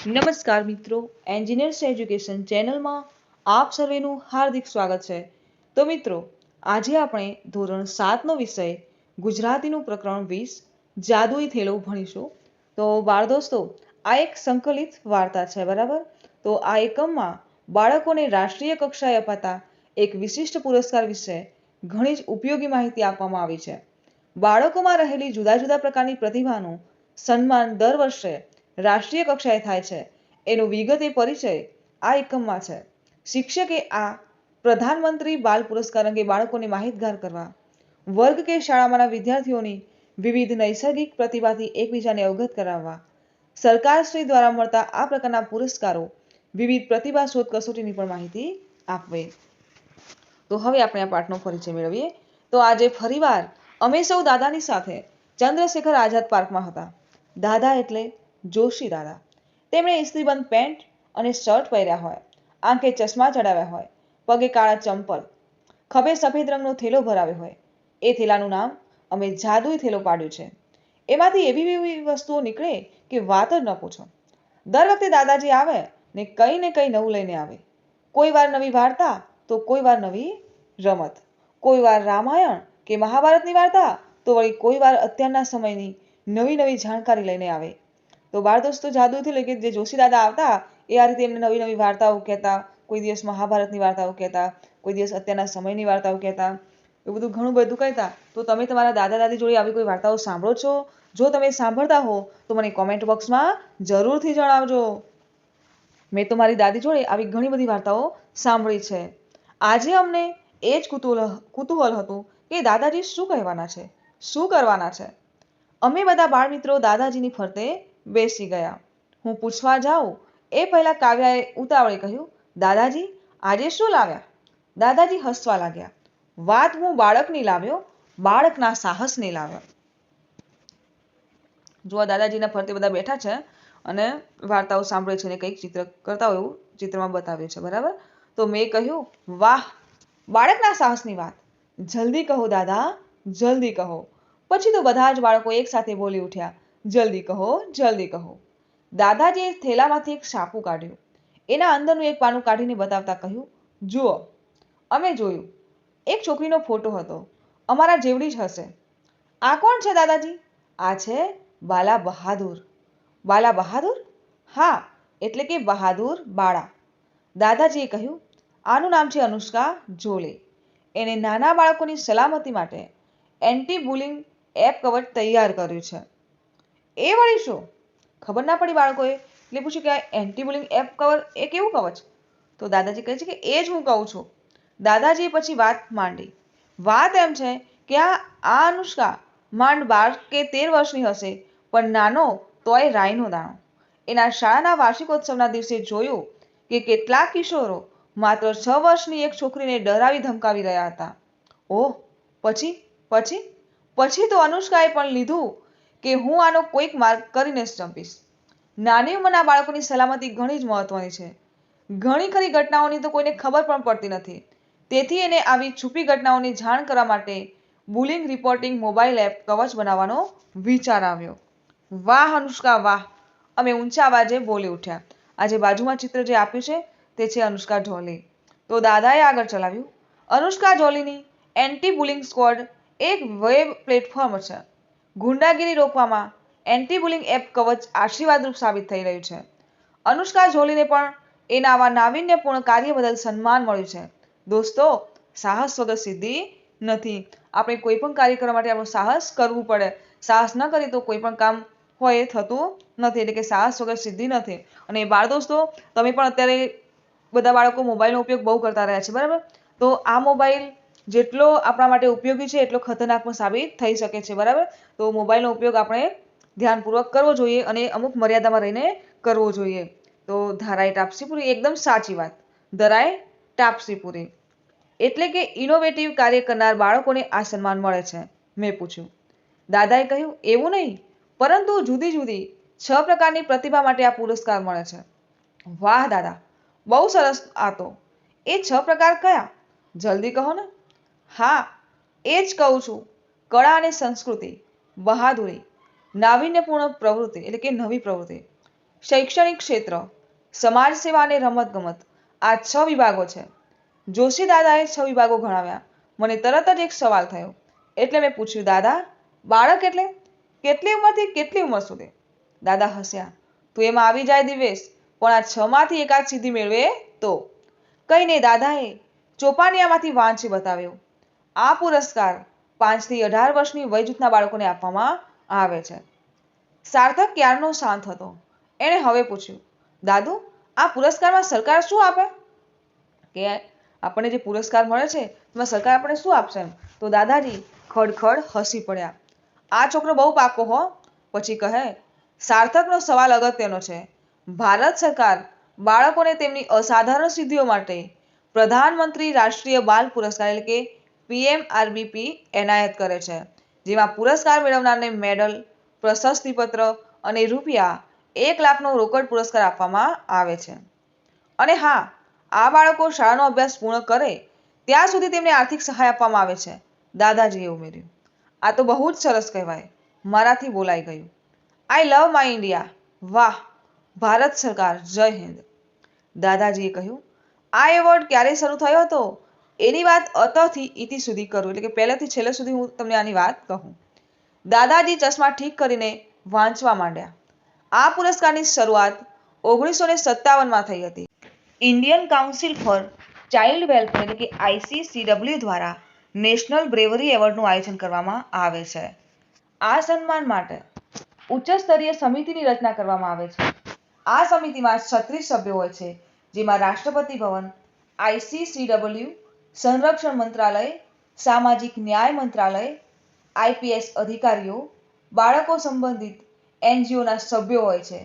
નમસ્કાર મિત્રો, engineers education ચેનલમાં આપ સર્વેનું હાર્દિક સ્વાગત છે. તો મિત્રો, આજે આપણે ધોરણ 7નો વિષય ગુજરાતીનું પ્રકરણ 20 જાદુઈ થેલો ભણીશું. તો બાળ દોસ્તો, આ એક સંકલિત વાર્તા છે, બરાબર? તો આ એકમમાં બાળકોને રાષ્ટ્રીય કક્ષાએ અપાતા એક વિશિષ્ટ પુરસ્કાર વિશે ઘણી જ ઉપયોગી માહિતી આપવામાં આવી છે. બાળકોમાં રહેલી જુદા જુદા પ્રકારની પ્રતિભાનું સન્માન દર વર્ષે રાષ્ટ્રીય કક્ષાએ થાય છે, એનો વિગતે પરિચય આ એકમમાં છે. શિક્ષકે આ પ્રધાનમંત્રી બાલ પુરસ્કાર અંગે બાળકોને માહિતગાર કરવા, વર્ગ કે શાળામાંના વિદ્યાર્થીઓની વિવિધ નૈસર્ગિક પ્રતિભાથી એકબીજાને અવગત કરાવવા, સરકારશ્રી દ્વારા મળતા આ પ્રકારના પુરસ્કારો વિવિધ પ્રતિભા શોધ કસોટીની પણ માહિતી આપવી. તો હવે આપણે આ પાઠનો પરિચય મેળવીએ. તો આજે ફરીવાર અમે સૌ દાદાની સાથે ચંદ્રશેખર આઝાદ પાર્કમાં હતા. દાદા એટલે જોશી દાદા. તેમણે ઇસ્ત્રીબંધ પેન્ટ અને શર્ટ પહેર્યા હોય, આંખે ચશ્મા ચડાવ્યા હોય, પગે કાળા ચંપલ, ખભે સફેદ રંગનો થેલો ભરાવ્યો હોય. એ થેલાનું નામ અમે જાદુઈ થેલો પાડ્યું છે. એમાંથી એવી વસ્તુઓ નીકળે કે વાત જ ન પૂછો. દર વખતે દાદાજી આવે ને કંઈ નવું લઈને આવે. કોઈ વાર નવી વાર્તા તો કોઈ વાર નવી રમત, કોઈ વાર રામાયણ કે મહાભારતની વાર્તા તો વળી કોઈ વાર અત્યારના સમયની નવી જાણકારી લઈને આવે. તો બાળ દોસ્તો, જાદુથી લઈ કે જે જોશી દાદા આવતા એ આ રીતે એમને નવી વાર્તાઓ કહેતા. કોઈ દિવસ મહાભારતની વાર્તાઓ કહેતા, કોઈ દિવસ અત્યારના સમયની વાર્તાઓ કહેતા, એવું બધું ઘણું બધું કહેતા. તો તમે તમારા દાદા દાદી જોડે આવી કોઈ વાર્તાઓ સાંભળો છો? જો તમે સાંભળતા હો તો મને કોમેન્ટ બોક્સમાં જરૂરથી જણાવજો. મેં તો મારી દાદી જોડે આવી ઘણી બધી વાર્તાઓ સાંભળી છે. આજે અમને એ જ કુતૂહલ હતું કે દાદાજી શું કહેવાના છે, શું કરવાના છે. અમે બધા બાળમિત્રો દાદાજીની ફરતે બેસી ગયા. હું પૂછવા જાઉં એ પહેલા કાવ્યાએ ઉતાવળે કહ્યું, દાદાજી આજે શું લાવ્યા? દાદાજી હસવા લાગ્યા. વાત હું બાળકની લાવ્યો, બાળકના સાહસની લાવ્યો. જો દાદાજીના ફરતે બધા બેઠા છે અને વાર્તાઓ સાંભળે છે ને કંઈક ચિત્ર કરતા હોય એવું ચિત્રમાં બતાવ્યું છે, બરાબર? તો મેં કહ્યું, વાહ, બાળકના સાહસની વાત, જલ્દી કહો દાદા, જલ્દી કહો. પછી તો બધા જ બાળકો એક સાથે બોલી ઉઠ્યા, જલ્દી કહો, જલ્દી કહો. દાદાજીએ થેલામાંથી એક સાપું કાઢ્યું. એના અંદરનું એક પાનું કાઢીને બતાવતા કહ્યું, જુઓ. અમે જોયું. એક છોકરીનો ફોટો હતો, અમારા જેવડી જ હશે. આ કોણ છે દાદાજી? આ છે બાલા બહાદુર. બાલા બહાદુર? હા, એટલે કે બહાદુર બાળા. દાદાજીએ કહ્યું, આનું નામ છે અનુષ્કા જોલે. એને નાના બાળકોની સલામતી માટે એન્ટી બુલિંગ એપ કવચ તૈયાર કર્યું છે. એ વળી શું? ખબર ના પડી બાળકોએ. એટલે પૂછ્યું કે આ એન્ટી બુલિંગ એપ કવર એ કેવું કવચ? તો દાદાજી કહે છે કે એ જ હું કહું છું. દાદાજીએ પછી વાત માંડી. વાત એમ છે કે આ અનુષ્કા માંડ 12 કે 13 વર્ષની હશે, પણ નાનો તોય રાઈનો દાણો. એના શાળાના વાર્ષિકોત્સવના દિવસે જોયું કે કેટલાક કિશોરો માત્ર 6 વર્ષની એક છોકરીને ડરાવી ધમકાવી રહ્યા હતા. ઓહ, પછી પછી પછી તો અનુષ્કાએ પણ લીધું કે હું આનો કોઈક માર્ગ કરીને જ ચંપીશ. નાની ઉંમરના બાળકોની સલામતી ઘણી જ મહત્વની છે. ઘણી ખરી ઘટનાઓની તો કોઈને ખબર પણ પડતી નથી. તેથી એને આવી છુપી ઘટનાઓની જાણ કરવા માટે બુલિંગ રિપોર્ટિંગ મોબાઈલ એપ કવચ બનાવવાનો વિચાર આવ્યો. વાહ અનુષ્કા, વાહ, અમે ઊંચા અવાજે બોલી ઉઠ્યા. આજે બાજુમાં ચિત્ર જે આપ્યું છે તે છે અનુષ્કા જોલી. તો દાદાએ આગળ ચલાવ્યું, અનુષ્કા જોલીની એન્ટી બુલિંગ સ્ક્વોડ એક વેબ પ્લેટફોર્મ છે. ગુંડાગીરી રોકવામાં એન્ટી બુલિંગ એપ કવચ આશીર્વાદરૂપ સાબિત થઈ રહ્યું છે. અનુષ્કા જોલીને પણ એના આવા નાવીન્યપૂર્ણ કાર્ય બદલ સન્માન મળ્યું છે. દોસ્તો, સાહસ વગર સિદ્ધિ નથી. આપણે કોઈ પણ કાર્ય કરવા માટે આપણું સાહસ કરવું પડે. સાહસ ન કરીએ તો કોઈ પણ કામ હોય એ થતું નથી. એટલે કે સાહસ વગર સિદ્ધિ નથી. અને બાળ દોસ્તો, તમે પણ અત્યારે બધા બાળકો મોબાઈલનો ઉપયોગ બહુ કરતા રહ્યા છે, બરાબર? તો આ મોબાઈલ જેટલો આપણા માટે ઉપયોગી છે એટલો ખતરનાક પણ સાબિત થઈ શકે છે, બરાબર? તો મોબાઈલનો ઉપયોગ આપણે ધ્યાનપૂર્વક કરવો જોઈએ અને અમુક મર્યાદામાં રહીને કરવો જોઈએ. તો ધરાય ટાપસી પૂરી, એકદમ સાચી વાત. ધરાય ટાપસી પૂરી. એટલે કે ઇનોવેટિવ કાર્ય કરનાર બાળકોને આ સન્માન મળે છે. મેં પૂછ્યું. દાદાએ કહ્યું, એવું નહીં, પરંતુ જુદી જુદી 6 પ્રકારની પ્રતિભા માટે આ પુરસ્કાર મળે છે. વાહ દાદા, બહુ સરસ. આ તો એ 6 પ્રકાર કયા? જલ્દી કહો ને. હા, એ જ કહું છું. કળા અને સંસ્કૃતિ, બહાદુરી, નાવીન્યપૂર્ણ પ્રવૃત્તિ એટલે કે નવી પ્રવૃત્તિ, શૈક્ષણિક ક્ષેત્ર, સમાજ સેવા અને રમતગમત આ 6 વિભાગો છે. જોશી દાદાએ 6 વિભાગો ગણાવ્યા. મને તરત જ એક સવાલ થયો. એટલે મેં પૂછ્યું, દાદા, બાળક એટલે કેટલી ઉંમરથી કેટલી ઉંમર સુધી? દાદા હસ્યા. તું એમાં આવી જાય દિવેશ, પણ આ 6 માંથી એકાદ સિદ્ધિ મેળવે તો. કઈ નહીં, દાદાએ ચોપાનિયામાંથી વાંચી બતાવ્યું. આ પુરસ્કાર 5 થી 18 વર્ષની વય જૂથના બાળકોને આપવામાં આવે છે. સાર્થક ક્યારનો શાંત હતો. એણે હવે પૂછ્યું, દાદુ, આ પુરસ્કારમાં સરકાર શું આપે? કે આપણને જે પુરસ્કાર મળે છે એમાં સરકાર આપણને શું આપશે? તો દાદાજી ખડખડ હસી પડ્યા. આ છોકરો બહુ પાકો હો. પછી કહે, સાર્થકનો સવાલ અગત્યનો છે. ભારત સરકાર બાળકોને તેમની અસાધારણ સિદ્ધિઓ માટે પ્રધાનમંત્રી રાષ્ટ્રીય બાલ પુરસ્કાર એટલે કે PMRBP એનાયત કરે છે, જેમાં પુરસ્કાર મેળવનારને મેડલ, પ્રશસ્તિપત્ર અને ₹1 લાખનો રોકડ પુરસ્કાર આપવામાં આવે છે. અને હા, આ બાળકો શાળાનો અભ્યાસ પૂર્ણ કરે ત્યાં સુધી તેમને આર્થિક સહાય આપવામાં આવે છે, દાદાજીએ ઉમેર્યું. આ તો બહુ જ સરસ કહેવાય. મારાથી બોલાઈ ગયું. આઈ લવ માય ઇન્ડિયા. વાહ, ભારત સરકાર જય હિન્દ. દાદાજીએ કહ્યું, આ એવોર્ડ ક્યારે શરૂ થયો હતો એની વાત અતથી ઇતિ સુધી કરું, એટલે કે પહેલેથી છેલ્લે સુધી હું તમને આની વાત કહું. દાદાજી ચશ્મા ઠીક કરીને વાંચવા માંડ્યા. આ પુરસ્કારની શરૂઆત 1957માં થઈ હતી. Indian council for child welfare એટલે કે ICCW દ્વારા નેશનલ બ્રેવરી એવોર્ડનું આયોજન કરવામાં આવે છે. આ સન્માન માટે ઉચ્ચ સ્તરીય સમિતિની રચના કરવામાં આવે છે. આ સમિતિમાં 36 સભ્યો હોય છે, જેમાં રાષ્ટ્રપતિ ભવન, ICCW, સંરક્ષણ મંત્રાલય, સામાજિક ન્યાય મંત્રાલય, IPS અધિકારીઓ, બાળકો સંબંધિત NGOના સભ્યો હોય છે.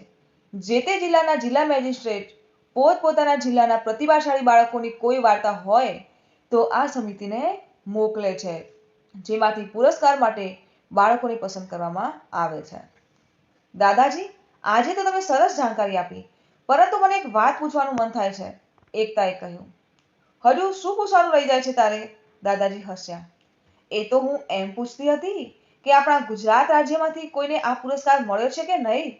જે તે જિલ્લાના જિલ્લા મેજિસ્ટ્રેટ પોતપોતાના જિલ્લાના પ્રતિભાશાળી બાળકોની કોઈ વાર્તા હોય તો આ સમિતિને મોકલે છે, જેમાંથી પુરસ્કાર માટે બાળકોને પસંદ કરવામાં આવે છે. દાદાજી, આજે તો તમે સરસ જાણકારી આપી, પરંતુ મને એક વાત પૂછવાનું મન થાય છે, એકતાએ કહ્યું. હજુ શું પૂછવાનું રહી જાય છે તારે? દાદાજી હસ્યા. એ તો હું એમ પૂછતી હતી કે આપણા ગુજરાત રાજ્યમાંથી કોઈને આ પુરસ્કાર મળ્યો છે કે નહીં?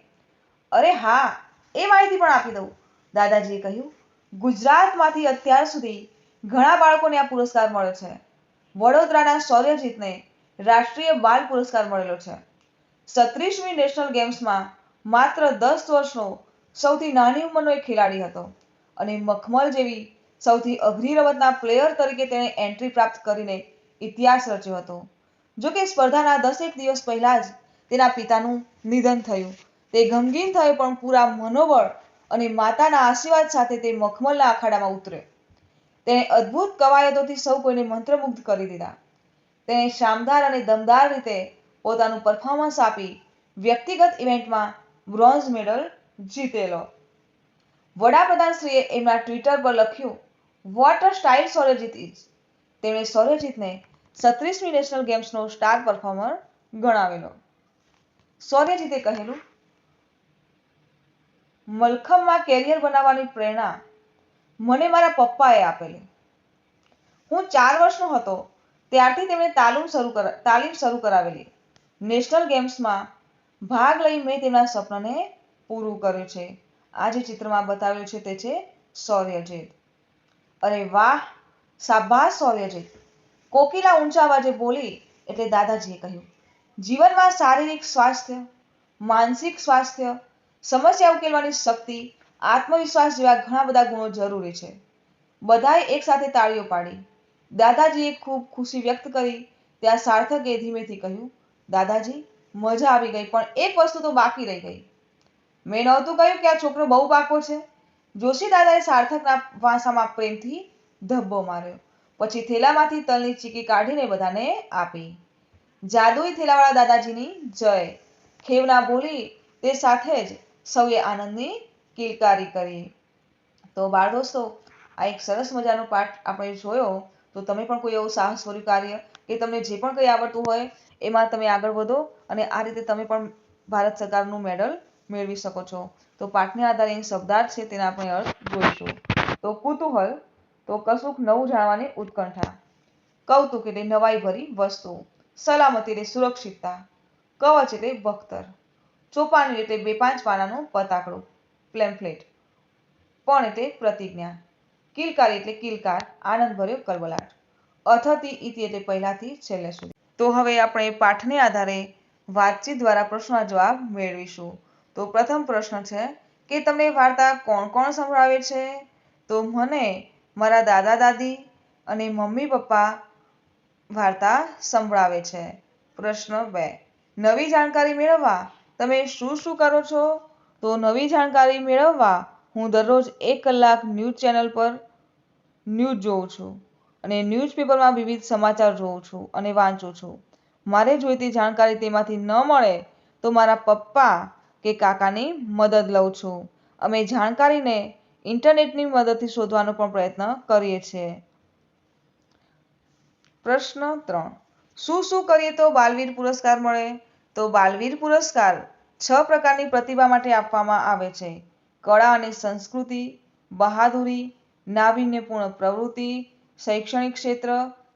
અરે હા, એ માહિતી પણ આપી દઉં, દાદાજીએ કહ્યું. ગુજરાતમાંથી અત્યાર સુધી ઘણા બાળકોને આ પુરસ્કાર મળ્યો છે. વડોદરાના શૌર્યજીતને રાષ્ટ્રીય બાલ પુરસ્કાર મળેલો છે. 37મી નેશનલ ગેમ્સમાં માત્ર 10 વર્ષનો સૌથી નાની ઉંમરનો એક ખેલાડી હતો અને મખમલ જેવી સૌથી અઘરી રમતના પ્લેયર તરીકે તેણે એન્ટ્રી પ્રાપ્ત કરીને ઇતિહાસ રચ્યો હતો. જોકે સ્પર્ધાના 10 દિવસ પહેલા જ તેના પિતાનું નિધન થયું. તે ગમગીન થયો, પણ પૂરા મનોબળ અને માતાના આશીર્વાદ સાથે તે મખમલના અખાડામાં ઉતર્યો. તેણે અદ્ભુત કવાયતોથી સૌ કોઈને મંત્રમુગ્ધ કરી દીધા. તેણે શાનદાર અને દમદાર રીતે પોતાનું પરફોર્મન્સ આપી વ્યક્તિગત ઇવેન્ટમાં બ્રોન્ઝ મેડલ જીતેલો. વડાપ્રધાનશ્રીએ એમના ટ્વિટર પર લખ્યું, વોટ અ સ્ટાઇલ શૌર્યજીત ઇઝ. તેમણે શૌર્યજીતને 36મી નેશનલ ગેમ્સનો સ્ટાર પરફોર્મર ગણાવેલો. શૌર્યજીતે કહેલું, મલખમમાં કેરિયર બનાવવાની પ્રેરણા મને મારા પપ્પાએ આપેલી. હું 4 વર્ષનો હતો ત્યારથી તેમણે તાલીમ શરૂ કરાવેલી. નેશનલ ગેમ્સમાં ભાગ લઈ મેં તેમના સ્વપ્નને પૂરું કર્યું છે. આ જે ચિત્રમાં બતાવેલું છે તે છે શૌર્યજીત. અરે વાહ, શાબાશ શૌર્યજીત. કોકિલા ઊંચા અવાજે બોલી એટલે દાદાજીએ કહ્યું, જીવનમાં શારીરિક સ્વાસ્થ્ય, માનસિક સ્વાસ્થ્ય, સમસ્યા ઉકેલવાની શક્તિ, આત્મવિશ્વાસ જેવા ઘણા બધા ગુણો જરૂરી છે. બધાએ એકસાથે તાળીઓ પાડી. દાદાજીએ ખૂબ ખુશી વ્યક્ત કરી. ત્યાં સાર્થકે ધીમેથી કહ્યું, દાદાજી, મજા આવી ગઈ, પણ એક વસ્તુ તો બાકી રહી ગઈ. મેં નહોતું કહ્યું કે આ છોકરો બહુ પાકો છે? જોશી દાદાએ સાર્થકના વાંસામાં પ્રેમથી ધબ્બો માર્યો. પછી થેલામાંથી તલની ચીકી કાઢીને બધાને આપી. જાદુઈ થેલાવાળા દાદાજીની જય. ખેવના બોલી તે સાથે જ સૌએ આનંદની કિલકારી કરી. તો બાળ દોસ્તો, આ એક સરસ મજાનો પાઠ આપણે જોયો. તો તમે પણ કોઈ એવું સાહસભર્યું કાર્ય કે તમને જે પણ કંઈ આવડતું હોય એમાં તમે આગળ વધો અને આ રીતે તમે પણ ભારત સરકારનું મેડલ મેળવી શકો છો. તો પાઠને આધારે અહીં શબ્દાર્થ છે તેના આપણે અર્થ જોઈશું. તો કુતૂહલ, તો કશુંક નવું જાણવાની ઉત્કંઠા. કૌતુક એટલે નવાઈ ભરી વસ્તુ. સલામતી એટલે સુરક્ષિતતા. કવચ એટલે બખ્તર. ચોપાની એટલે 2-5 પાનાનું પતાકડું. પ્લેમ્ફલેટ, પણ એટલે પ્રતિજ્ઞા, કિલકારી એટલે કિલકાર, આનંદભર્યો કલબલાટ, અથથી ઇતિ એટલે પહેલાથી છેલ્લે સુધી. તો હવે આપણે પાઠને આધારે વાતચીત દ્વારા પ્રશ્નના જવાબ મેળવીશું. તો પ્રથમ પ્રશ્ન છે કે તમને વાર્તા કોણ કોણ સંભળાવે છે? તો મને મારા દાદા દાદી અને મમ્મી પપ્પા વાર્તા સંભળાવે છે. પ્રશ્ન 2, નવી જાણકારી મેળવવા તમે શું શું કરો છો? તો નવી જાણકારી મેળવવા હું દરરોજ 1 કલાક ન્યૂઝ ચેનલ પર ન્યૂઝ જોઉં છું અને ન્યૂઝપેપરમાં વિવિધ સમાચાર જોઉં છું અને વાંચું છું. મારે જોઈતી જાણકારી તેમાંથી ન મળે તો મારા પપ્પા કે કાકાની મદદ લઉં છું. અમે જાણકારીને ઇન્ટરનેટની મદદથી શોધવાનો પણ પ્રયત્ન કરીએ છીએ. પ્રશ્ન 3, શું શું કરીએ તો બાલવીર પુરસ્કાર મળે? તો બાલવીર પુરસ્કાર 6 પ્રકારની પ્રતિભા માટે આપવામાં આવે છે: કળા અને સંસ્કૃતિ, બહાદુરી, નાવીન્યપૂર્ણ પ્રવૃત્તિ, શૈક્ષણિક ક્ષેત્ર,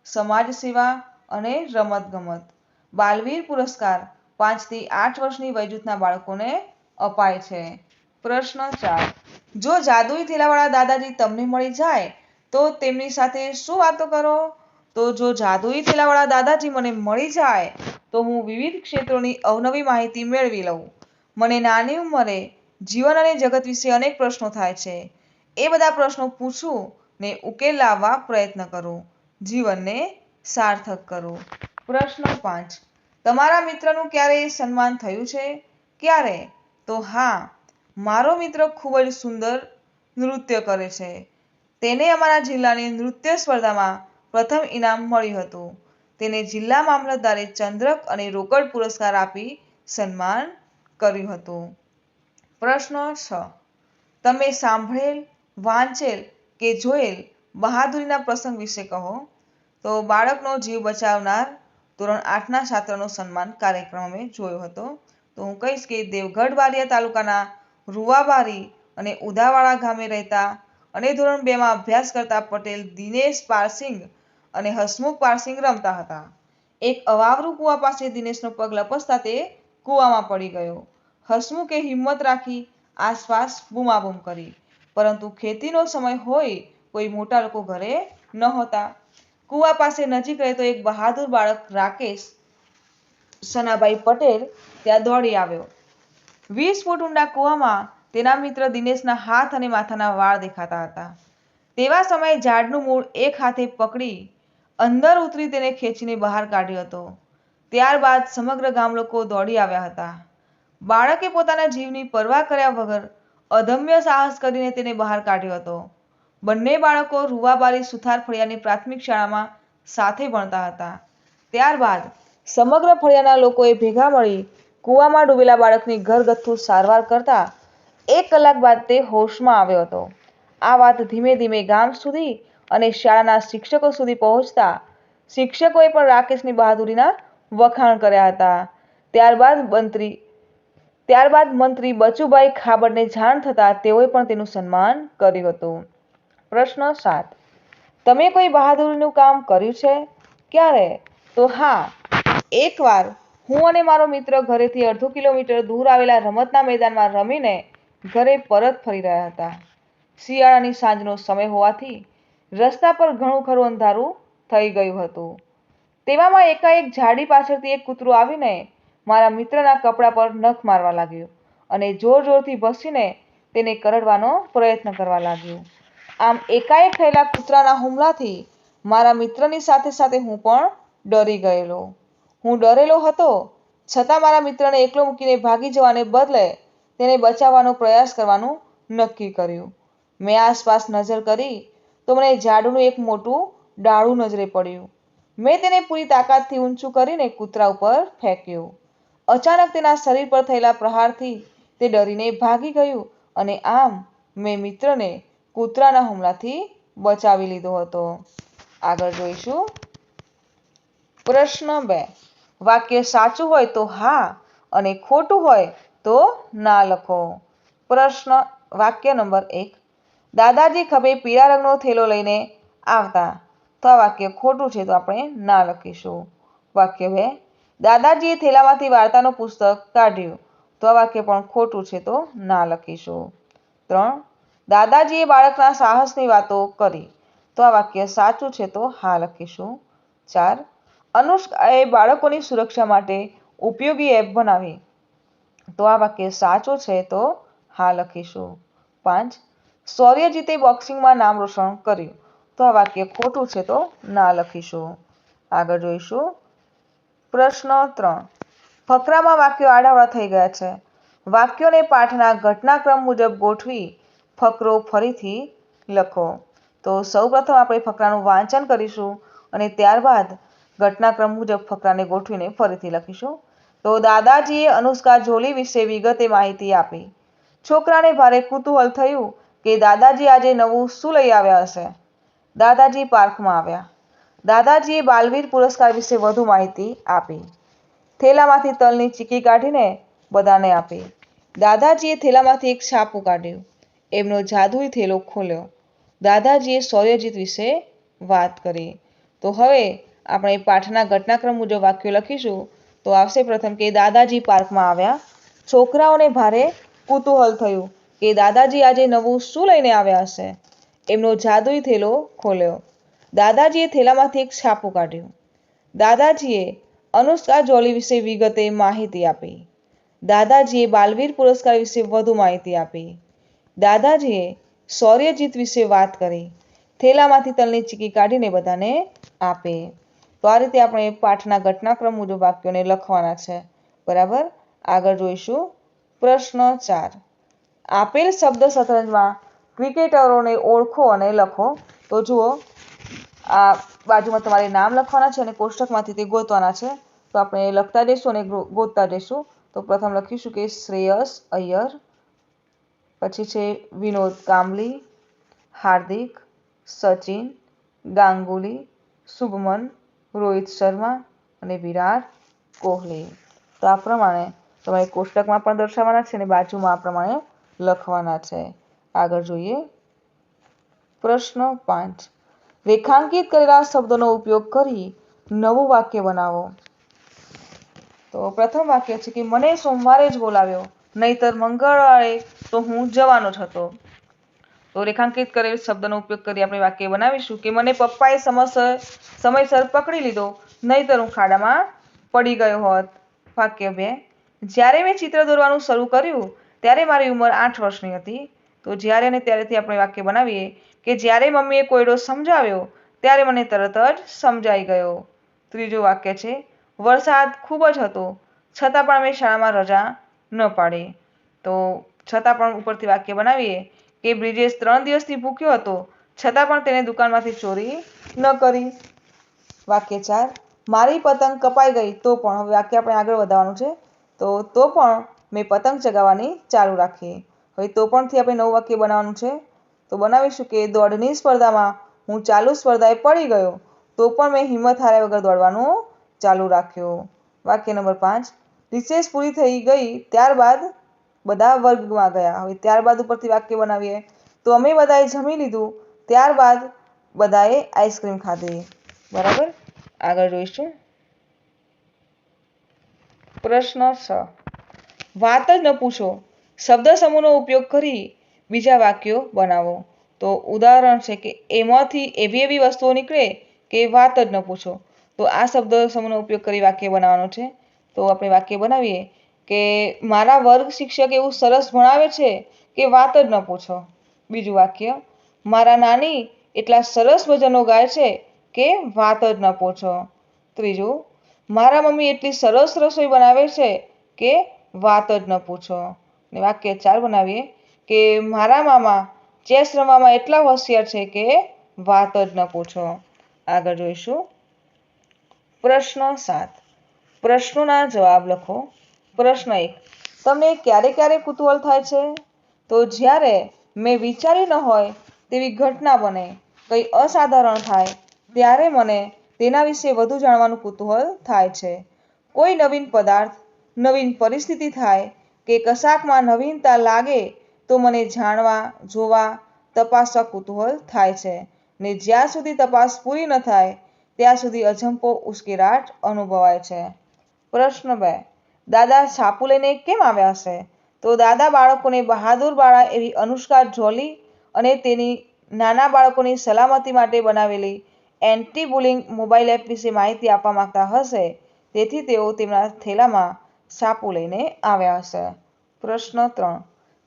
સમાજ સેવા અને રમતગમત. બાલવીર પુરસ્કાર 5 થી 8 વર્ષની વયજૂથના બાળકોને અપાય છે. પ્રશ્ન 4, જો જાદુઈ થેલાવાળા દાદાજી તમને મળી જાય તો તેમની સાથે શું વાતો કરો? તો જો જાદુઈ થેલાવાળા દાદાજી મને મળી જાય તો હું વિવિધ ક્ષેત્રોની અવનવી માહિતી મેળવી લઉં. મને નાની ઉંમરે જીવન અને જગત વિશે અનેક પ્રશ્નો થાય છે. એ બધા પ્રશ્નો પૂછું ને ઉકેલ લાવવા પ્રયત્ન કરું. જીવનને સાર્થક કરું. પ્રશ્ન 5, તમારા મિત્રનું ક્યારેય સન્માન થયું છે? ક્યારે? તો હા, મારો મિત્ર ખૂબ જ સુંદર નૃત્ય કરે છે. તેને અમારા જિલ્લાની નૃત્ય સ્પર્ધામાં પ્રથમ ઇનામ મળ્યું હતું. તેને જિલ્લા મામલતદારે ચંદ્રક અને રોકડ પુરસ્કાર આપી સન્માન કર્યું હતું. પ્રશ્ન 6, તમે સાંભળેલ, વાંચેલ કે જોયેલ બહાદુરીના પ્રસંગ વિશે કહો. તો બાળકનો જીવ બચાવનાર ધોરણ 8ના છાત્રનો સન્માન કાર્યક્રમ અમે જોયો હતો. તો હું કહીશ કે દેવગઢ બારિયા તાલુકાના રૂવાબારી અને ઉદાવાડા ગામે રહેતા અને ધોરણ 2માં અભ્યાસ કરતા પટેલ દિનેશ પારસિંગ અને હસમુખ પારસિંગ રમતા હતા. એક અવાવરું કૂવા પાસે દિનેશનો પગ લપસતા તે કૂવામાં પડી ગયો. હસમુખે હિંમત રાખી આસપાસ બૂમાબૂમ કરી, પરંતુ ખેતીનો સમય હોય કોઈ મોટા લોકો ઘરે નહોતા. કૂવા પાસે નજીક રહેતો એક બહાદુર બાળક રાકેશ સનાભાઈ પટેલ ત્યાં દોડી આવ્યો. 20 ફૂટ ઊંડા કૂવામાં તેના મિત્ર દિનેશના હાથ અને માથાના વાળ દેખાતા હતા. તેવા સમયે ઝાડનું મૂળ એક હાથે પકડી અંદર ઉતરી તેને ખેંચીને બહાર કાઢ્યો હતો. ત્યારબાદ સમગ્ર ગામલોકો દોડી આવ્યા હતા. બાળકે પોતાના જીવની પરવા કર્યા વગર અદમ્ય સાહસ કરીને તેને બહાર કાઢ્યો હતો. બંને બાળકો રૂવાબારી સુથાર ફળિયાની પ્રાથમિક શાળામાં સાથે ભણતા હતા. ત્યારબાદ સમગ્ર ફળિયાના લોકોએ ભેગા મળી કૂવામાં ડૂબેલા બાળકની ઘરગથ્થુ સારવાર કરતા 1 કલાક બાદ તે હોશમાં આવ્યો હતો. આ વાત ધીમે ધીમે ગામ સુધી અને શાળાના શિક્ષકો સુધી પહોંચતા શિક્ષકોએ પણ રાકેશની બહાદુરીના વખાણ કર્યા હતા. ત્યારબાદ મંત્રી બચુભાઈ ખાબડને જાણ થતાં તેઓએ પણ તેનું સન્માન કર્યું હતું. પ્રશ્ન 7, તમે કોઈ બહાદુરીનું કામ કર્યું છે? ક્યારે? તો હા, એકવાર હું અને મારો મિત્ર ઘરેથી અડધો કિલોમીટર દૂર આવેલા રમતના મેદાનમાં રમીને ઘરે પરત ફરી રહ્યા હતા. શિયાળાની સાંજનો સમય હોવાથી રસ્તા પર ઘણું ખરું અંધારું થઈ ગયું હતું. તેવામાં એકાએક ઝાડી પાછળથી એક કૂતરું આવીને મારા મિત્રના કપડા પર નખ મારવા લાગ્યું અને જોર જોરથી ભસીને તેને કરડવાનો પ્રયત્ન કરવા લાગ્યું. આમ એકાએક થયેલા કૂતરાના હુમલાથી મારા મિત્રની સાથે સાથે હું પણ ડરી ગયેલો. હું ડરેલો હતો છતાં મારા મિત્રને એકલો મૂકીને ભાગી જવાને બદલે તેને બચાવવાનો પ્રયાસ કરવાનું નક્કી કર્યું. મેં આસપાસ નજર કરી તો મને ઝાડનું એક મોટું ડાળું નજરે પડ્યું. મેં તેને પૂરી તાકાતથી ઊંચું કરીને કૂતરા ઉપર ફેંક્યું. અચાનક તેના શરીર પર થયેલા પ્રહારથી તે ડરીને ભાગી ગયું અને આમ મેં મિત્રને કૂતરાના હુમલાથી બચાવી લીધો હતો. આગળ જોઈશું. પ્રશ્ન 2, વાક્ય સાચું હોય તો હા અને ખોટું હોય તો ના લખો. વાક્ય નંબર 1, દાદાજી ખભે પીળા રંગનો થેલો લઈને આવતા. તો આ વાક્ય ખોટું છે, તો આપણે ના લખીશું. વાક્ય 2, દાદાજીએ થેલામાંથી વાર્તાનું પુસ્તક કાઢ્યું. તો આ વાક્ય પણ ખોટું છે, તો ના લખીશું. 3. દાદાજીએ બાળકના સાહસની વાતો કરી. તો આ વાક્ય સાચું છે તો હા લખીશું. 4. અનુષ્કાએ બાળકોની સુરક્ષા માટે ઉપયોગી એપ બનાવી. તો આ વાક્ય સાચું છે તો હા લખીશું. 5. શૌર્યજીતે બોક્સિંગમાં નામ રોશન કર્યું. તો આ વાક્ય ખોટું છે તો ના લખીશું. આગળ જોઈશું. પ્રશ્ન 3. ફકરામાં વાક્યો આડાઅવળા થઈ ગયા છે. વાક્યોને પાઠના ઘટનાક્રમ મુજબ ગોઠવી ફકરો ફરીથી લખો. તો સૌપ્રથમ આપણે ફકરાનું વાંચન કરીશું અને ત્યારબાદ ઘટનાક્રમ મુજબ ફકરાને ગોઠવીને ફરીથી લખીશું. તો દાદાજીએ અનુષ્કા જોલી વિશે વિગતે માહિતી આપી. છોકરાને ભારે કુતૂહલ થયું કે દાદાજી આજે નવું શું લઈ આવ્યા હશે. દાદાજી પાર્કમાં આવ્યા. દાદાજીએ બાલવીર પુરસ્કાર વિશે વધુ માહિતી આપી. થેલામાંથી તલની ચીકી કાઢીને બધાને આપી. દાદાજીએ થેલામાંથી એક છાપું કાઢ્યું. એમનો જાદુઈ થેલો ખોલ્યો. દાદાજીએ શૌર્યજીત વિશે વાત કરી. તો હવે આપણે પાઠના ઘટનાક્રમ મુજબ વાક્યો લખીશું. તો આવશે પ્રથમ કે દાદાજી પાર્કમાં આવ્યા. છોકરાઓને ભારે કુતૂહલ થયું કે દાદાજી આજે નવું શું લઈને આવ્યા હશે. એમનો જાદુઈ થેલો ખોલ્યો. દાદાજીએ થેલામાંથી એક છાપું કાઢ્યું. દાદાજીએ અનુષ્કા જોલી વિશે વિગતે માહિતી આપી. દાદાજીએ બાલવીર પુરસ્કાર વિશે વધુ માહિતી આપી. દાદાજીએ શૌર્યજીત વિશે વાત કરી. થેલામાંથી તલની ચીકી કાઢીને બધાને આપી. તો આ રીતે આપણે પાઠના ઘટનાક્રમ મુજબ વાક્યોને લખવાના છે. બરાબર. આગળ જોઈશું. પ્રશ્ન 4. આપેલ શબ્દ શતરંજમાં ક્રિકેટરોને ઓળખો અને લખો. તો જુઓ, આ બાજુમાં તમારે નામ લખવાના છે અને કોષ્ટકમાંથી તે ગોતવાના છે. તો આપણે લખતા જઈશું અને ગોતતા જઈશું. તો પ્રથમ લખીશું કે શ્રેયસ અય્યર, પછી છે વિનોદ કાંબલી, હાર્દિક, સચિન, ગાંગુલી, શુભમન, રોહિત શર્મા અને વિરાટ કોહલી. તો આ પ્રમાણે તમારે કોષ્ટકમાં પણ દર્શાવવાના છે અને બાજુમાં આ પ્રમાણે લખવાના છે. આગળ જોઈએ. પ્રશ્ન 5. રેખાંકિત કરેલા શબ્દોનો ઉપયોગ કરી નવું વાક્ય બનાવો. તો પ્રથમ વાક્ય છે કે મને સોમવારે જ બોલાવ્યો, નહીતર મંગળવારે તો હું જવાનો જ હતો. તો રેખાંકિત કરેલ શબ્દનો ઉપયોગ કરી આપણે વાક્ય બનાવીશું કે મને પપ્પાએ સમયસર પકડી લીધો, નહીતર હું ખાડામાં પડી ગયો હોત. વાક્ય 2. જ્યારે મેં ચિત્ર દોરવાનું શરૂ કર્યું ત્યારે મારી ઉંમર 8 વર્ષની હતી. તો જ્યારે અને ત્યારેથી આપણે વાક્ય બનાવીએ કે જ્યારે મમ્મીએ કોયડો સમજાવ્યો ત્યારે મને તરત જ સમજાઈ ગયો. ત્રીજું વાક્ય છે વરસાદ ખૂબ જ હતો, છતાં પણ અમે શાળામાં રજા ન પાડી. તો છતાં પણ ઉપરથી વાક્ય બનાવીએ કે બ્રિજેશ 3 દિવસથી ભૂખ્યો હતો, છતાં પણ તેને દુકાનમાંથી ચોરી ન કરી. વાક્ય 4. મારી પતંગ કપાઈ ગઈ તો પણ, હવે વાક્ય આપણે આગળ વધારવાનું છે. તો પણ મેં પતંગ ચગાવવાની ચાલુ રાખી. હવે તો પણથી આપણે નવું વાક્ય બનાવવાનું છે. તો બનાવીશું કે દોડની સ્પર્ધામાં હું ચાલુ સ્પર્ધાએ પડી ગયો, તો પણ મેં હિંમત હાર્યા વગર દોડવાનું ચાલુ રાખ્યું. વાક્ય નંબર 5. રિસેસ પૂરી થઈ ગઈ ત્યારબાદ બધા વર્ગમાં ગયા. હવે ત્યારબાદ ઉપરથી વાક્ય બનાવીએ તો અમે બધાએ જમી લીધું, ત્યારબાદ બધાએ આઈસ્ક્રીમ ખાધી. બરાબર. આગળ જોઈશું. પ્રશ્ન 6. વાત જ ન પૂછો શબ્દ સમૂહનો ઉપયોગ કરી બીજા વાક્યો બનાવો. તો ઉદાહરણ છે કે એમાંથી એવી વસ્તુઓ નીકળે કે વાત જ ન પૂછો. તો આ શબ્દ સમૂહનો ઉપયોગ કરી વાક્ય બનાવવાનું છે. તો આપણે વાક્ય બનાવીએ કે મારા વર્ગ શિક્ષક એવું સરસ ભણાવે છે કે વાત જ ન પૂછો. બીજું વાક્ય મારા નાની એટલા સરસ ભજનો ગાય છે કે વાત જ ન પૂછો. ત્રીજું મારા મમ્મી એટલી સરસ રસોઈ બનાવે છે કે વાત જ ન પૂછો. અને વાક્ય 4 બનાવીએ કે મારા મામા ચેસ રમવામાં એટલા હોશિયાર છે કે વાત જ ન પૂછો. આગળ જોઈશું. પ્રશ્ન 7. પ્રશ્નોના જવાબ લખો. પ્રશ્ન 1. તમને ક્યારે કુતૂહલ થાય છે? તો જ્યારે મેં વિચાર્યું ન હોય તેવી ઘટના બને, કંઈ અસાધારણ થાય, ત્યારે મને તેના વિશે વધુ જાણવાનું કુતૂહલ થાય છે. કોઈ નવીન પદાર્થ, નવીન પરિસ્થિતિ થાય કે કશાકમાં નવીનતા લાગે તો મને જાણવા, જોવા, તપાસવા કુતૂહલ થાય છે. ને જ્યાં સુધી તપાસ પૂરી ન થાય ત્યાં સુધી અજંપો, ઉશ્કેરાટ અનુભવાય છે. પ્રશ્ન 2. દાદા છાપું લઈને કેમ આવ્યા હશે? તો દાદા બાળકોને બહાદુર બાળા એવી અનુષ્કા જોલી અને તેની નાના બાળકોની સલામતી માટે બનાવેલી એન્ટી બુલિંગ મોબાઈલ એપ વિશે માહિતી આપવા માંગતા હશે, તેથી તેઓ તેમના થેલામાં સાપુ લઈને આવ્યા હશે. પ્રશ્ન 3.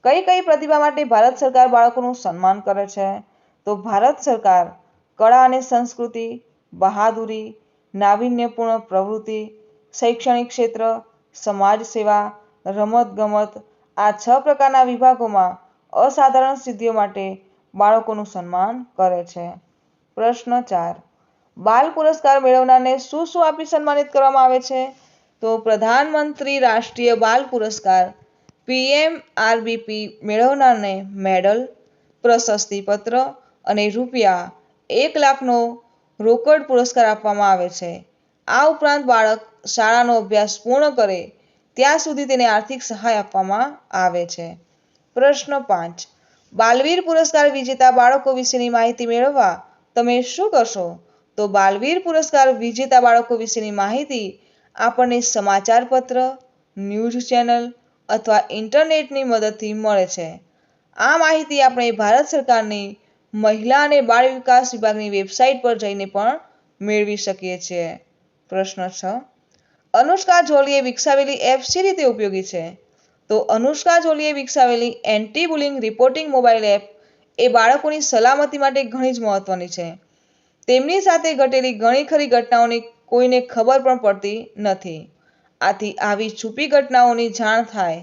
કઈ કઈ પ્રતિભા માટે ભારત સરકાર બાળકોનું સન્માન કરે છે? તો ભારત સરકાર કળા અને સંસ્કૃતિ, બહાદુરી, નાવીન્યપૂર્ણ પ્રવૃત્તિ, શૈક્ષણિક ક્ષેત્ર, સમાજ સેવા, રમત-ગમત આ 6 પ્રકારના વિભાગોમાં અસાધારણ સિદ્ધિઓ માટે બાળકોનું સન્માન કરે છે. પ્રશ્ન 4. બાલ પુરસ્કાર મેળવનારને શું શું આપી સન્માનિત કરવામાં આવે છે? તો પ્રધાનમંત્રી રાષ્ટ્રીય બાલ પુરસ્કાર PMRBP મેળવનારને મેડલ, પ્રશસ્તિપત્ર અને ₹1,00,000નો રોકડ પુરસ્કાર આપવામાં આવે છે. આ ઉપરાંત બાળક શાળાનો અભ્યાસ પૂર્ણ કરે ત્યાં સુધી તેને આર્થિક સહાય આપવામાં આવે છે. પ્રશ્ન 5. બાલવીર પુરસ્કાર વિજેતા બાળકો વિશેની માહિતી મેળવવા તમે શું કરશો? તો બાલવીર પુરસ્કાર વિજેતા બાળકો વિશેની માહિતી આપણને સમાચાર પત્ર, ન્યૂઝ ચેનલ અથવા ઇન્ટરનેટની મદદથી મળે છે. આ માહિતી આપણે ભારત સરકારની મહિલા અને બાળ વિકાસ વિભાગની વેબસાઇટ પર જઈને પણ મેળવી શકીએ છીએ. પ્રશ્ન 6. અનુષ્કા જોલીએ વિકસાવેલી એપ શી રીતે ઉપયોગી છે? તો અનુષ્કા જોલીએ વિકસાવેલી anti bullying reporting mobile app એ બાળકોની સલામતી માટે ઘણી જ મહત્વની છે. તેમની સાથે ઘટેલી ઘણી ખરી ઘટનાઓની કોઈને ખબર પણ પડતી નથી. આથી આવી છુપી ઘટનાઓની જાણ થાય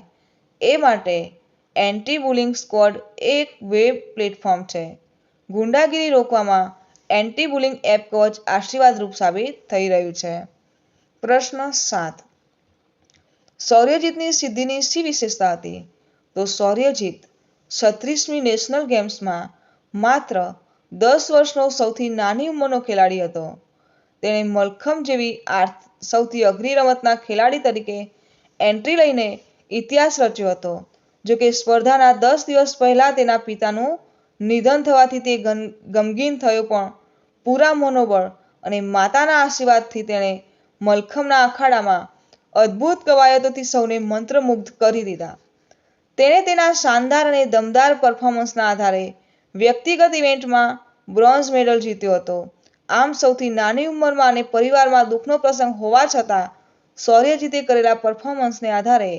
એ માટે એન્ટી બુલિંગ સ્ક્વોડ એક વેબ પ્લેટફોર્મ છે. ગુંડાગીરી રોકવામાં એન્ટી બુલિંગ એપ કવચ આશીર્વાદરૂપ સાબિત થઈ રહ્યું છે. પ્રશ્ન 7. શૌર્યજીતની સિદ્ધિની શી વિશેષતા હતી? તો શૌર્યજીત 36મી નેશનલ ગેમ્સમાં માત્ર 10 વર્ષનો સૌથી નાની ઉંમરનો ખેલાડી હતો. તેણે મલખંભ જેવી સૌથી અઘરી રમતના ખેલાડી તરીકે એન્ટ્રી લઈને ઇતિહાસ રચ્યો હતો. જોકે સ્પર્ધાના 10 દિવસ પહેલા તેના પિતાનું નિધન થવાથી તે ગમગીન થયો, પણ પૂરા મનોબળ અને માતાના આશીર્વાદથી તેણે મલખંભના અખાડામાં અદ્ભુત કવાયતોથી સૌને મંત્રમુગ્ધ કરી દીધા. તેણે તેના શાનદાર અને દમદાર પરફોર્મન્સના આધારે વ્યક્તિગત ઇવેન્ટમાં બ્રોન્ઝ મેડલ જીત્યો હતો. આમ સૌથી નાની ઉંમરમાં અને પરિવારમાં દુઃખનો પ્રસંગ હોવા છતાં શૌર્યજીતે કરેલા પરફોર્મન્સને આધારે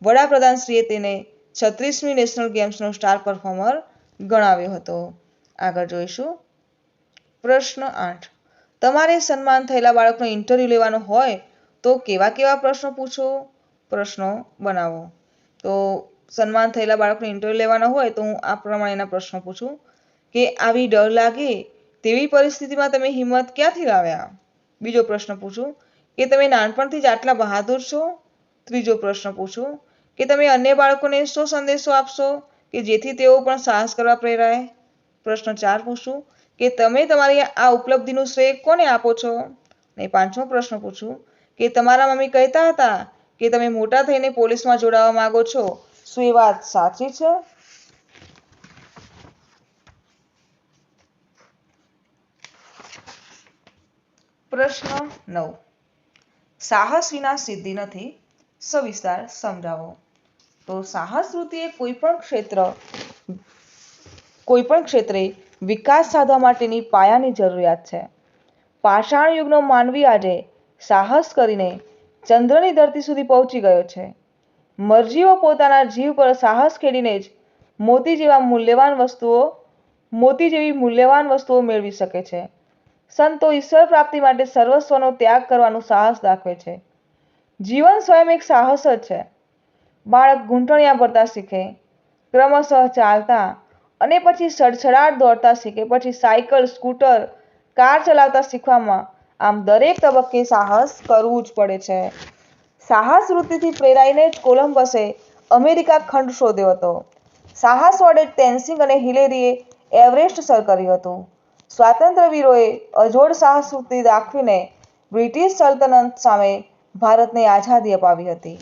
વડાપ્રધાનશ્રીએ તેને 36મી નેશનલ ગેમ્સનો સ્ટાર પરફોર્મર ગણાવ્યો હતો. આગળ જોઈશું. પ્રશ્ન 8. તમારે સન્માન થયેલા બાળકનો ઇન્ટરવ્યૂ લેવાનો હોય તો કેવા કેવા પ્રશ્નો પૂછો? પ્રશ્નો બનાવો. તો સન્માન થયેલા બાળકનો ઇન્ટરવ્યૂ લેવાનો હોય તો હું આ પ્રમાણેના પ્રશ્નો પૂછું કે આવી ડર લાગે તેવી પરિસ્થિતિમાં તમે હિંમત ક્યાંથી લાવ્યા? બીજો પ્રશ્ન પૂછું કે તમે નાનપણથી જ આટલા બહાદુર છો? ત્રીજો પ્રશ્ન પૂછું કે તમે અન્ય બાળકોને શું સંદેશો આપશો કે જેથી તેઓ પણ સાહસ કરવા પ્રેરાય? પ્રશ્ન 4 પૂછું કે તમે તમારી આ ઉપલબ્ધિનું શ્રેય કોને આપો છો? અને પાંચમો પ્રશ્ન પૂછું કે તમારા મમ્મી કહેતા હતા કે તમે મોટા થઈને પોલીસમાં જોડાવા માંગો છો, શું એ વાત સાચી છે? પ્રશ્ન 9. સાહસ વિના સિદ્ધિ નથી, સવિસ્તાર સમજાવો. તો સાહસ વૃત્તિ એ કોઈ પણ ક્ષેત્રે વિકાસ સાધવા માટેની પાયાની જરૂરિયાત છે. પાષાણ યુગનો માનવી આજે સાહસ કરીને ચંદ્રની ધરતી સુધી પહોંચી ગયો છે. મરજીઓ પોતાના જીવ પર સાહસ ખેડીને જ મોતી જેવી મૂલ્યવાન વસ્તુઓ મેળવી શકે છે. સંતો ઈશ્વર પ્રાપ્તિ માટે સર્વસ્વનો ત્યાગ કરવાનું સાહસ દાખવે છે. જીવન સ્વયં એક સાહસ જ છે. બાળક ઘૂંટણિયા ભરતા શીખે, ક્રમશઃ ચાલતા અને પછી સડસડાટ દોડતા શીખે, પછી સાયકલ, સ્કૂટર, કાર ચલાવતા શીખવામાં આમ દરેક તબક્કે સાહસ કરવું જ પડે છે. સાહસ વૃત્તિથી પ્રેરાઈને જ કોલંબસે અમેરિકા ખંડ શોધ્યો હતો. સાહસ વડે તેનસિંગ અને હિલેરીએ એવરેસ્ટ સર કર્યું હતું. સ્વાતંત્ર્યવીરોએ અજોડ સાહસ વૃત્તિ દાખવીને બ્રિટિશ સલ્તનત સામે ભારતને આઝાદી અપાવી હતી.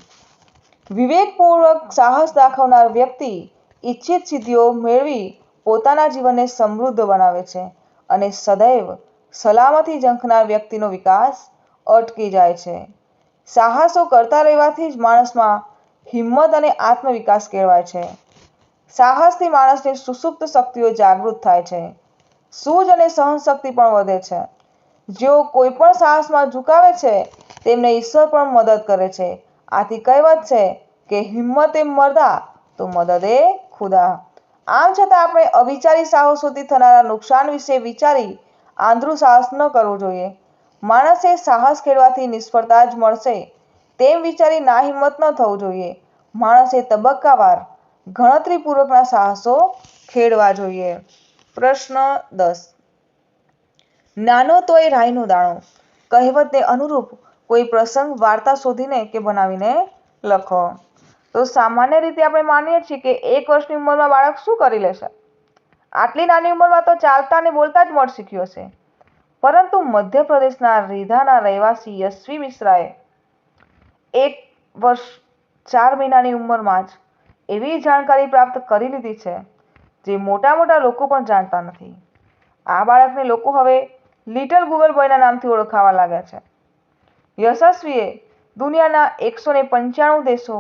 વિવેકપૂર્વક સાહસ દાખવનાર વ્યક્તિ ઇચ્છિત સિદ્ધિઓ મેળવી પોતાના જીવનને સમૃદ્ધ બનાવે છે અને સદૈવ સલામતી ઝંખનાર વ્યક્તિનો વિકાસ અટકી જાય છે. સાહસો કરતા રહેવાથી જ માણસમાં હિંમત અને આત્મવિકાસ કેળવાય છે. સાહસથી માણસની સુસુપ્ત શક્તિઓ જાગૃત થાય છે. સૂઝ અને સહનશક્તિ પણ વધે છે. જેઓ કોઈ પણ સાહસમાં ઝુકાવે છે તેમને ઈશ્વર પણ મદદ કરે છે. આથી કહેવત છે કે હિંમતે મર્દા તો મદદ એ ખુદા. આમ છતાં આપણે અવિચારી સાહસોથી થનારા નુકસાન વિશે વિચારી આંધળું સાહસ ન કરવું જોઈએ. માણસે સાહસ ખેડવાથી નિષ્ફળતા જ મળશે તેમ વિચારી નાહિંમત ન થવું જોઈએ. માણસે તબક્કાવાર ગણતરીપૂર્વકના સાહસો ખેડવા જોઈએ. પ્રશ્ન 10. નાનો તોય રાઈનો દાણો. કહેવતને અનુરૂપ કોઈ પ્રસંગ, વાર્તા શોધીને કે બનાવીને લખો. તો સામાન્ય રીતે આપણે માનીએ છીએ કે 1 વર્ષની ઉંમરમાં બાળક શું કરી લેશે? આટલી નાની ઉંમરમાં તો ચાલતા અને બોલતા જ મળ શીખ્યો હશે. પરંતુ મધ્યપ્રદેશના રીધાના રહેવાસી યશવી મિશ્રાએ 1 વર્ષ 4 મહિનાની ઉંમરમાં જ એવી જાણકારી પ્રાપ્ત કરી લીધી છે જે મોટા મોટા લોકો પણ જાણતા નથી. આ બાળકને લોકો હવે લિટલ ગૂગલ બોયના નામથી ઓળખાવા લાગ્યા છે. યશસ્વીએ દુનિયાના 195 દેશો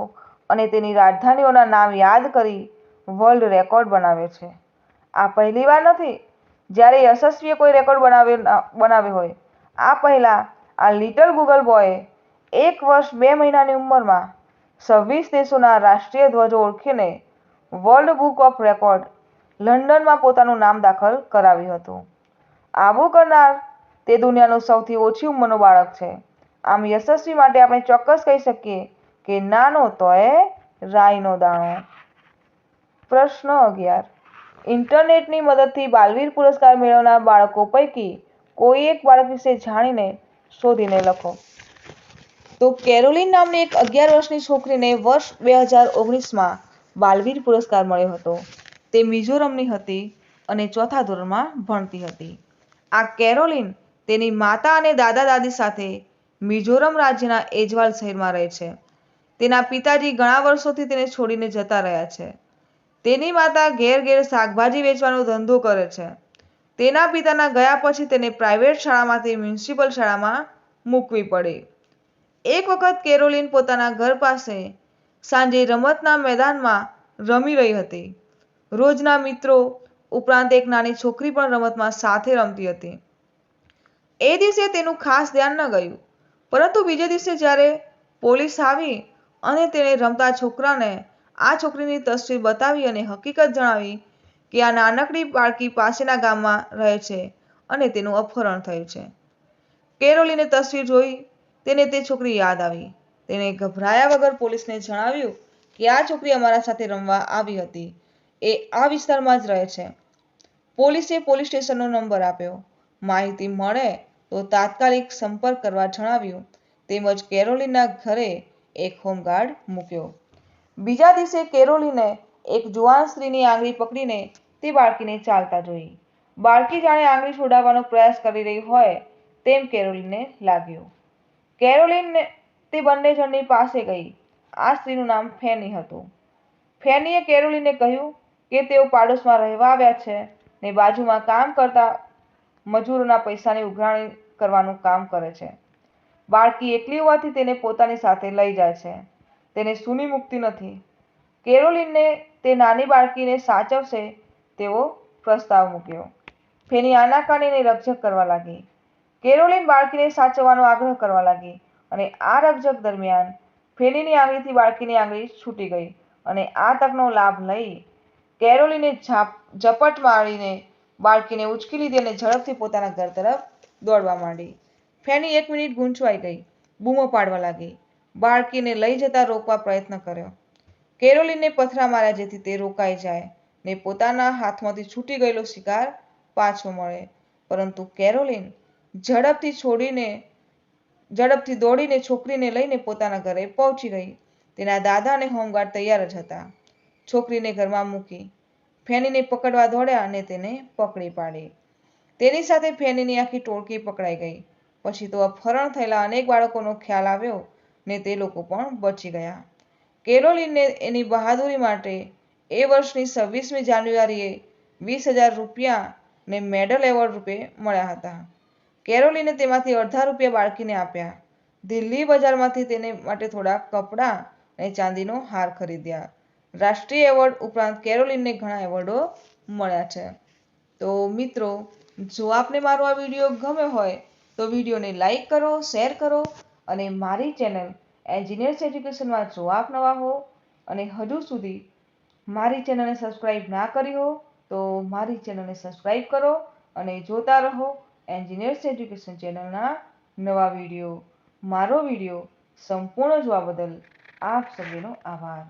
અને તેની રાજધાનીઓના નામ યાદ કરી વર્લ્ડ રેકોર્ડ બનાવ્યો છે. આ પહેલીવાર નથી જ્યારે યશસ્વીએ કોઈ રેકોર્ડ બનાવ્યો હોય. આ પહેલા આ લિટલ ગૂગલ બોયે 1 વર્ષ 2 મહિનાની ઉંમરમાં 26 દેશોના રાષ્ટ્રીય ધ્વજો ઓળખીને વર્લ્ડ બુક ઓફ રેકોર્ડ લંડનમાં પોતાનું નામ દાખલ કરાવ્યું હતું. આવું કરનાર તે દુનિયાનું સૌથી ઓછી ઉંમરનું બાળક છે. આમ યશસ્વી માટે આપણે ચોક્કસ કહી શકીએ કે નાનો તોય રાઈનો દાણો. પ્રશ્ન 11. ઇન્ટરનેટની મદદથી બાલવીર પુરસ્કાર મેળવનાર બાળકો પૈકી કોઈ એક બાળક વિશે જાણીને શોધીને લખો. તો કેરોલિન નામની એક 11 વર્ષની છોકરીને વર્ષ 2019માં બાલવીર પુરસ્કાર મળ્યો હતો. તે મિઝોરમની હતી અને 4થા ધોરણમાં ભણતી હતી. આ કેરોલિન તેની માતા અને દાદા-દાદી સાથે મિઝોરમ રાજ્યના એઝવાલ શહેરમાં રહે છે. તેના પિતાજી ઘણા વર્ષોથી તેને છોડીને જતા રહ્યા છે. તેની માતા ઘેર ઘેર શાકભાજી વેચવાનો ધંધો કરે છે. તેના પિતાના ગયા પછી તેને પ્રાઇવેટ શાળામાંથી મ્યુનિસિપલ શાળામાં મૂકવી પડી. એક વખત કેરોલિન પોતાના ઘર પાસે સાંજે રમતના મેદાનમાં રમી રહી હતી. રોજના મિત્રો ઉપરાંત એક નાની છોકરી પણ રમતમાં સાથે રમતી હતી. એ દિવસે તેનું ખાસ ધ્યાન ન ગયું, પરંતુ બીજે દિવસે જ્યારે પોલીસ આવી અને તેણે રમતા છોકરાને આ છોકરીની તસવીર બતાવી અને હકીકત જણાવી કે આ નાનકડી બાળકી પાસેના ગામમાં રહે છે અને તેનું અપહરણ થયું છે. કેરોલિને તસવીર જોઈ તેને તે છોકરી યાદ આવી. તેણે ગભરાયા વગર પોલીસને જણાવ્યું કે આ છોકરી અમારા સાથે રમવા આવી હતી. એ આ વિસ્તારમાં જ રહે છે. પોલીસે પોલીસ સ્ટેશનનો નંબર આપ્યો. માહિતી મળે તો તાત્કાલિક સંપર્ક કરવા જણાવ્યું તેમજ કેરોલિનના ઘરે એક હોમગાર્ડ મૂક્યો. બીજા દિવસે કેરોલિને એક જુવાન સ્ત્રીની આંગળી પકડીને તે બાળકીને ચાલતા જોઈ. બાળકી જાણે આંગળી છોડાવવાનો પ્રયાસ કરી રહી હોય તેમ કેરોલિનને લાગ્યું. કેરોલિન તે બંને જણની પાસે ગઈ. આ સ્ત્રીનું નામ ફેની હતું. ફેનીએ કેરોલિનને કહ્યું કે તેઓ પાડોશમાં રહેવા આવ્યા છે ને બાજુમાં કામ કરતા મજૂરોના પૈસાની ઉઘરાણી કરવાનું કામ કરે છે. બાળકી એકલી હોવાથી તેને પોતાની સાથે લઈ જાય છે. તેને સૂની મૂકતી નથી. કેરોલિને તે નાની બાળકીને સાચવશે તેવો પ્રસ્તાવ મૂક્યો. ફેની આનાકાનીને રકઝક કરવા લાગી. કેરોલિન બાળકીને સાચવવાનો આગ્રહ કરવા લાગી અને આ રકઝક દરમિયાન ફેનીની આંગળીથી બાળકીની આંગળી છૂટી ગઈ અને આ તકનો લાભ લઈ કેરોલિને ઝપટ મારીને બાળકીને ઉંચકી લીધી અને ઝડપથી પોતાના ઘર તરફ દોડવા માંડી. ફેની 1 મિનિટ ગૂંચવાઈ ગઈ. બૂમો પાડવા લાગી. બાળકીને લઈ જતા રોકવા પ્રયત્ન કર્યો. કેરોલિનને પથરા માર્યા જેથી તે રોકાઈ જાય ને પોતાના હાથમાંથી છૂટી ગયેલો શિકાર પાછો મળે. પરંતુ કેરોલિન ઝડપથી દોડીને છોકરીને લઈને પોતાના ઘરે પહોંચી ગઈ. તેના દાદા અને હોમગાર્ડ તૈયાર જ હતા. છોકરીને ઘરમાં મૂકી ફેનીને પકડવા દોડ્યા અને તેને પકડી પાડી. તેની સાથે ફેનીની આખી ટોળકી પકડાઈ ગઈ. પછી તો અપહરણ થયેલા અનેક બાળકોનો ખ્યાલ આવ્યો ને તે લોકો પણ બચી ગયા. કેરોલિનને એની બહાદુરી માટે એ વર્ષની 26મી જાન્યુઆરીએ 20,000 રૂપિયા ને મેડલ એવોર્ડ રૂપે મળ્યા હતા. કેરોલિને તેમાંથી અડધા રૂપિયા બાળકીને આપ્યા. દિલ્હી બજારમાંથી તેને માટે થોડા કપડાં અને ચાંદીનો હાર ખરીદ્યા. રાષ્ટ્રીય એવોર્ડ ઉપરાંત કેરોલિનને ઘણા એવોર્ડો મળ્યા છે. તો મિત્રો, જો આપને મારો આ વિડીયો ગમ્યો હોય તો વિડીયોને લાઈક કરો, શેર કરો અને મારી ચેનલ એન્જિનિયર્સ એજ્યુકેશનમાં જો આપ નવા હો અને હજુ સુધી મારી ચેનલને સબસ્ક્રાઈબ ના કરી હો તો મારી ચેનલને સબસ્ક્રાઈબ કરો અને જોતા રહો એન્જિનિયર્સ એજ્યુકેશન ચેનલના નવા વિડીયો. મારો વિડીયો સંપૂર્ણ જોવા બદલ આપ સૌનો આભાર.